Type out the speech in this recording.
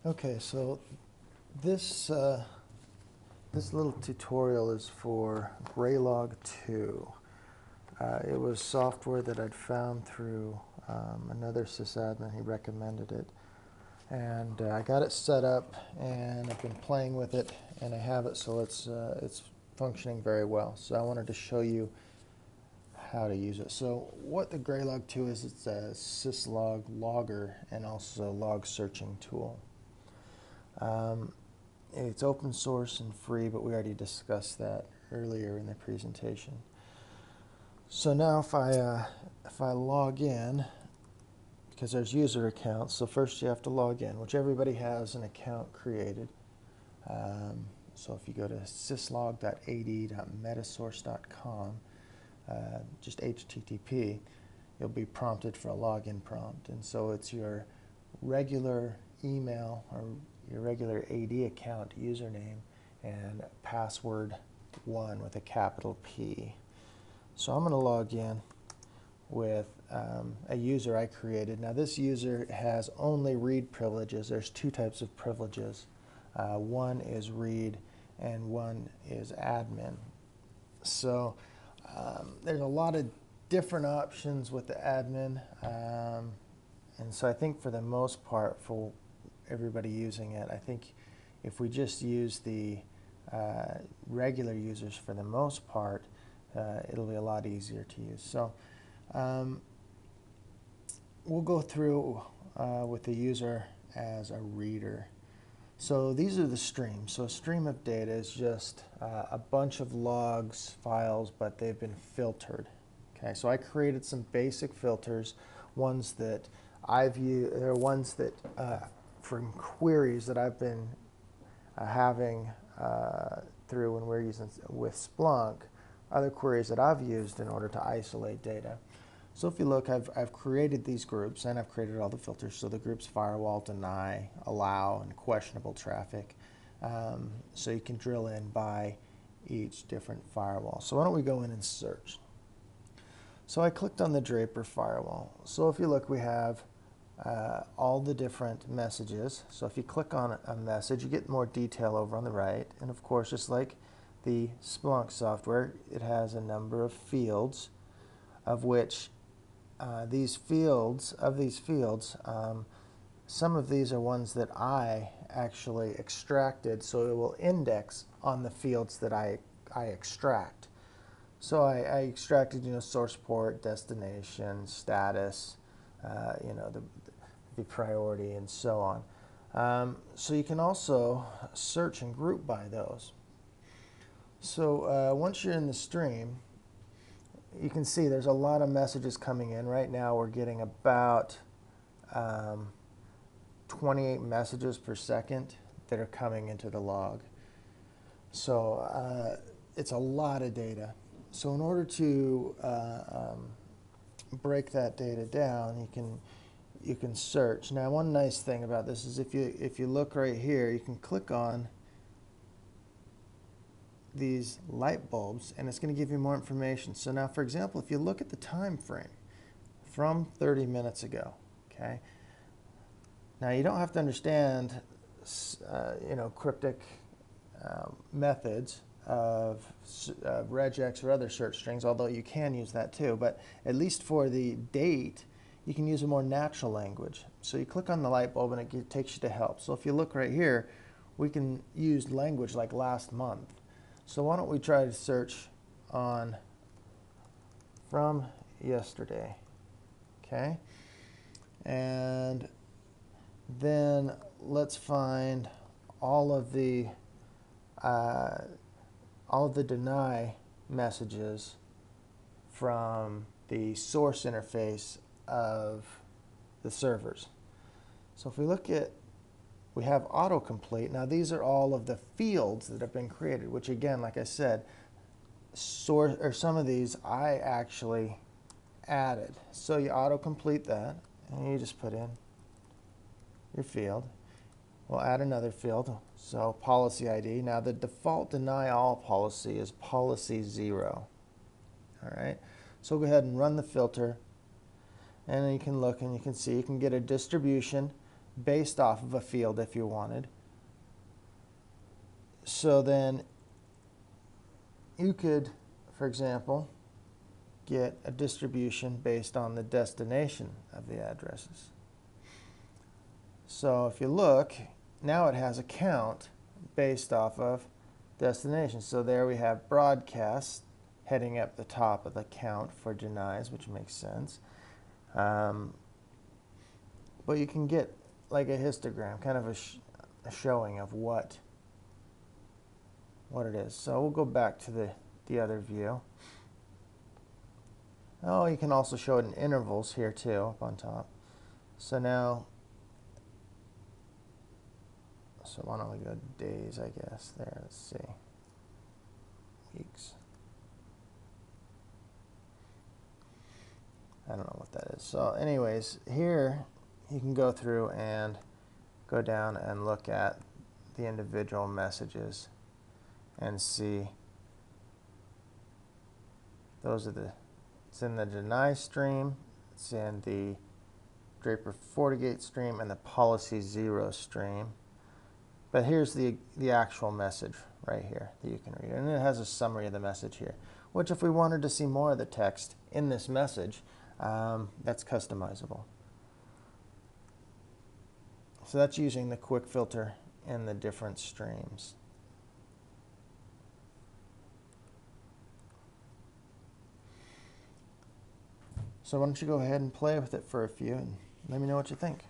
Okay, so this this little tutorial is for Graylog2. It was software that I'd found through another sysadmin. He recommended it, and I got it set up, and I've been playing with it, and I have it, so it's functioning very well. So I wanted to show you how to use it. So what the Graylog2 is, it's a syslog logger and also log searching tool. It's open source and free, but we already discussed that earlier in the presentation. So now if I log in, because there's user accounts, so first you have to log in, which everybody has an account created. So if you go to syslog.ad.metasource.com, just HTTP, you'll be prompted for a login prompt. And so it's your regular email or your regular AD account username and password 1 with a capital P. So I'm going to log in with a user I created. Now this user has only read privileges. There's two types of privileges. One is read and one is admin. So there's a lot of different options with the admin, and so I think for the most part, for everybody using it, I think if we just use the regular users for the most part, it'll be a lot easier to use. So we'll go through with the user as a reader. So these are the streams. So a stream of data is just a bunch of logs, files, but they've been filtered. Okay, so I created some basic filters, ones that I've used, there are ones that from queries that I've been having through when we're using with Splunk, other queries that I've used in order to isolate data. So if you look, I've created these groups, and I've created all the filters. So the groups firewall, deny, allow, and questionable traffic. So you can drill in by each different firewall. So why don't we go in and search? So I clicked on the Draper firewall. So if you look, we have all the different messages. So if you click on a message, you get more detail over on the right. And of course, just like the Splunk software, it has a number of fields, of which these fields, some of these are ones that I actually extracted, so it will index on the fields that I extract. So I extracted, source port, destination, status, the priority, and so on. So you can also search and group by those. So once you're in the stream, you can see there's a lot of messages coming in. Right now we're getting about 28 messages per second that are coming into the log. So it's a lot of data. So in order to break that data down, you can search. Now one nice thing about this is if you look right here, you can click on these light bulbs and it's going to give you more information. So now, for example, if you look at the time frame from 30 minutes ago, okay, now you don't have to understand cryptic methods of regex or other search strings, although you can use that too, but at least for the date you can use a more natural language. So you click on the light bulb and it takes you to help. So if you look right here, we can use language like last month. So why don't we try to search on from yesterday, okay? And then let's find all of the deny messages from the source interface of the servers. So if we look at, we have autocomplete. Now these are all of the fields that have been created, which again, like I said, some of these I actually added. So you autocomplete that, and you just put in your field. We'll add another field, so policy ID. Now the default deny all policy is policy 0. All right, so go ahead and run the filter, and then you can look and you can see you can get a distribution based off of a field if you wanted. So then you could, for example, get a distribution based on the destination of the addresses. So if you look, now it has a count based off of destination. So there we have broadcast heading up the top of the count for denies, which makes sense. But you can get like a histogram, kind of a showing of what it is. So we'll go back to the other view. Oh, you can also show it in intervals here too, up on top. So now, so why don't we go days, I guess, there, let's see, weeks. I don't know what that is. So anyways, here you can go through and go down and look at the individual messages and see those are it's in the deny stream, it's in the Draper FortiGate stream, and the policy 0 stream. But here's the actual message right here that you can read. And it has a summary of the message here, which if we wanted to see more of the text in this message, that's customizable. So that's using the quick filter in the different streams. So why don't you go ahead and play with it for a few and let me know what you think.